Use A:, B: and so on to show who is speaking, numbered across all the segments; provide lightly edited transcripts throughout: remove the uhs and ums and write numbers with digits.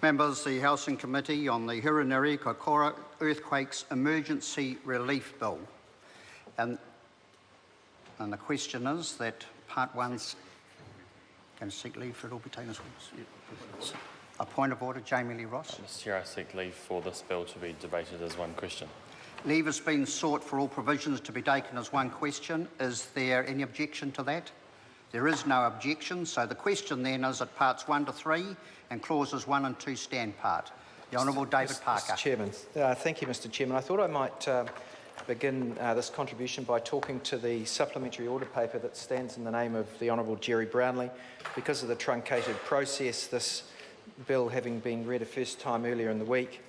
A: Members, the Housing Committee on the Hurunui Kaikōura Earthquakes Emergency Relief Bill. And the question is that Part 1's going to seek leave for it all be taken as well. A point of order, Jamie Lee Ross.
B: Mr Chair, I seek leave for this bill to be debated as one question.
A: Leave has been sought for all provisions to be taken as one question. Is there any objection to that? There is no objection, so the question then is that parts 1 to 3 and clauses 1 and 2 stand part. The Honourable David Parker.
C: Mr Chairman. Thank you, Mr Chairman. I thought I might begin this contribution by talking to the supplementary order paper that stands in the name of the Honourable Jerry Brownlee. Because of the truncated process, this bill having been read a first time earlier in the week,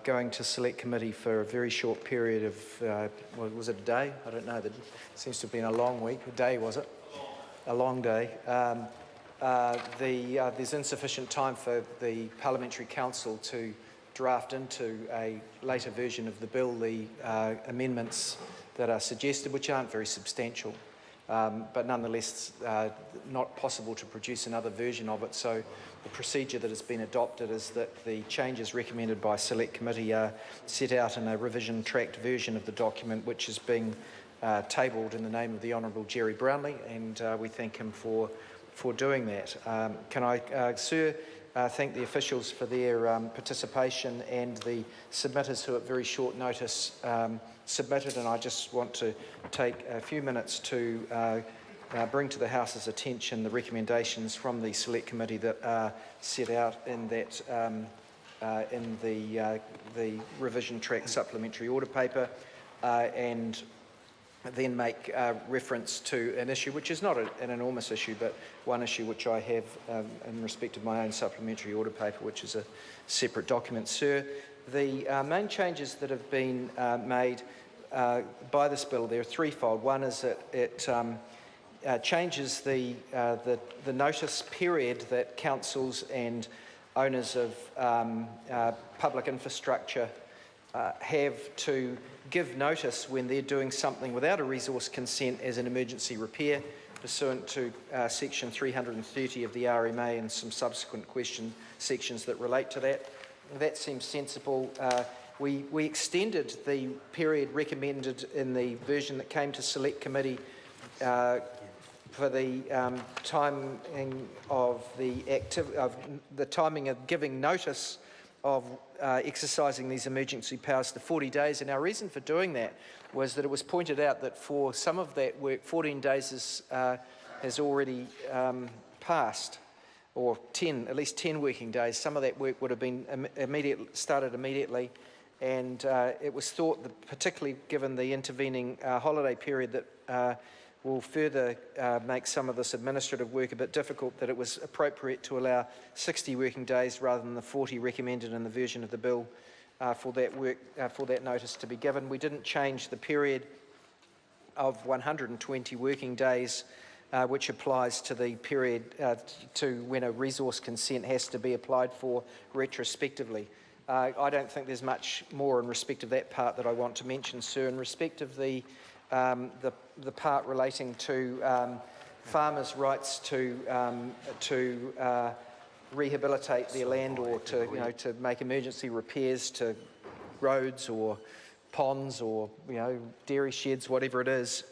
C: going to Select Committee for a very short period of, was it a day? I don't know. It seems to have been a long week. A day, was it? A long day. There's insufficient time for the Parliamentary Council to draft into a later version of the bill the amendments that are suggested, which aren't very substantial, but nonetheless not possible to produce another version of it. So the procedure that has been adopted is that the changes recommended by Select Committee are set out in a revision-tracked version of the document, which is being tabled in the name of the Honourable Jerry Brownlee, and we thank him for doing that. Can I, Sir, thank the officials for their participation and the submitters who at very short notice submitted, and I just want to take a few minutes to bring to the House's attention the recommendations from the Select Committee that are set out in that in the revision track supplementary order paper, and then make reference to an issue which is not an enormous issue, but one issue which I have in respect of my own supplementary order paper, which is a separate document. Sir, the main changes that have been made by this bill, they're threefold. One is that it changes the notice period that councils and owners of public infrastructure have to give notice when they're doing something without a resource consent as an emergency repair, pursuant to section 330 of the RMA and some subsequent sections that relate to that. That seems sensible. We extended the period recommended in the version that came to Select Committee for the timing of the timing of giving notice of exercising these emergency powers to 40 days. And our reason for doing that was that it was pointed out that for some of that work, 14 days has already passed, or at least 10 working days. Some of that work would have been started immediately, and it was thought that, particularly given the intervening holiday period that will further make some of this administrative work a bit difficult, that it was appropriate to allow 60 working days rather than the 40 recommended in the version of the bill for that notice to be given. We didn't change the period of 120 working days, which applies to the period to when a resource consent has to be applied for retrospectively. I don't think there's much more in respect of that part that I want to mention, sir. In respect of the part relating to farmers' rights to rehabilitate their land, or to make emergency repairs to roads or ponds or dairy sheds, whatever it is.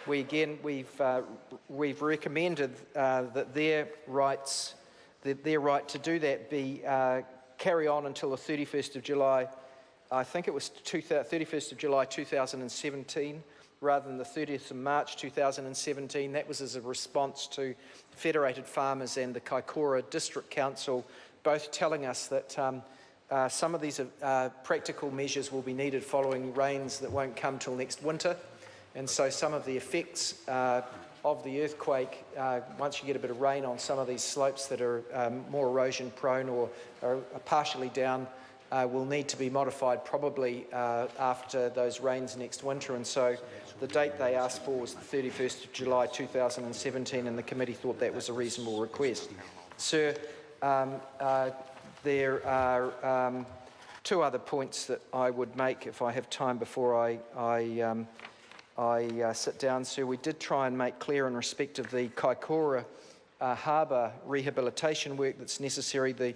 C: We've recommended that their right to do that be carry on until the 31st of July. I think it was 31st of July 2017. Rather than the 30th of March 2017. That was as a response to Federated Farmers and the Kaikōura District Council, both telling us that some of these practical measures will be needed following rains that won't come till next winter. And so some of the effects of the earthquake, once you get a bit of rain on some of these slopes that are more erosion prone or are partially down, will need to be modified probably after those rains next winter. And so the date they asked for was the 31st of July 2017, and the committee thought that was a reasonable request. Sir, there are two other points that I would make if I have time before I sit down, sir. We did try and make clear in respect of the Kaikōura harbour rehabilitation work that's necessary. The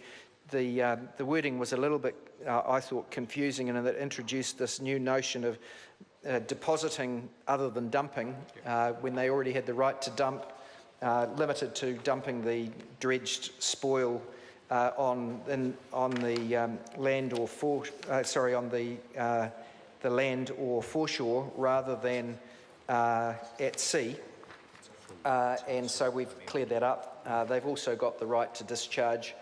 C: the wording was a little bit, I thought, confusing, and it introduced this new notion of depositing other than dumping when they already had the right to dump, limited to dumping the dredged spoil on the land or the land or foreshore rather than at sea. And so we've cleared that up. They've also got the right to discharge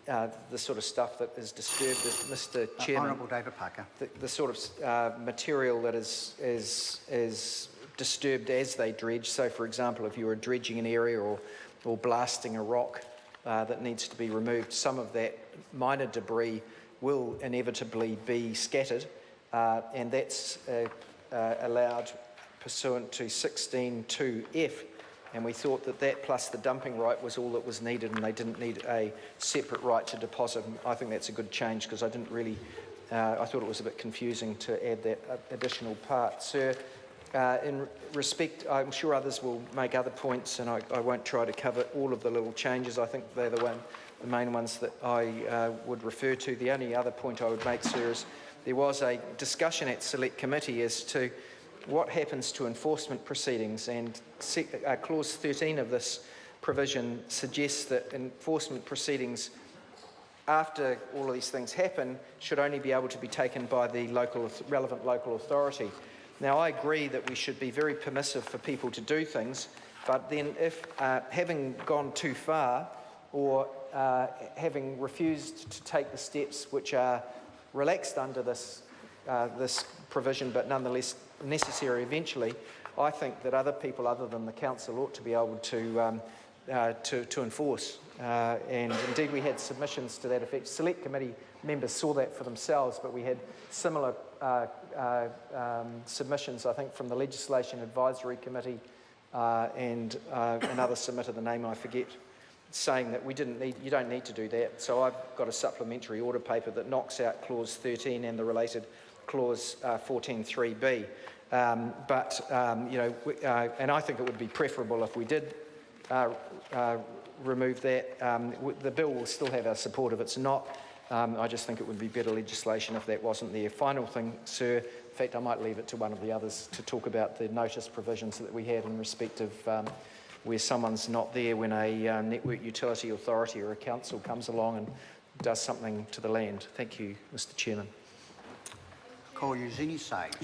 C: the sort of stuff that is disturbed, Mr. Chairman.
A: Honourable David Parker.
C: The sort of material that is disturbed as they dredge. So, for example, if you were dredging an area or blasting a rock that needs to be removed, some of that minor debris will inevitably be scattered, and that's allowed pursuant to 16(2)(f). And we thought that plus the dumping right was all that was needed, and they didn't need a separate right to deposit. And I think that's a good change, because I didn't really, I thought it was a bit confusing to add that additional part. Sir, in respect, I'm sure others will make other points, and I won't try to cover all of the little changes. I think they're the main ones that I would refer to. The only other point I would make, sir, is there was a discussion at Select Committee as to what happens to enforcement proceedings, and clause 13 of this provision suggests that enforcement proceedings after all of these things happen should only be able to be taken by the relevant local authority. Now, I agree that we should be very permissive for people to do things, but then if having gone too far or having refused to take the steps which are relaxed under this provision but nonetheless necessary eventually, I think that other people other than the council ought to be able to enforce. And indeed we had submissions to that effect. Select Committee members saw that for themselves, but we had similar submissions, I think, from the Legislation Advisory Committee and another submitter, the name I forget, saying that you don't need to do that. So I've got a supplementary order paper that knocks out clause 13 and the related clause 14(3)(b). And I think it would be preferable if we did remove that. The bill will still have our support if it's not. I just think it would be better legislation if that wasn't there. Final thing, sir, in fact I might leave it to one of the others to talk about the notice provisions that we have in respect of where someone's not there when a network utility authority or a council comes along and does something to the land. Thank you, Mr. Chairman.
A: Call Eugenie Sage.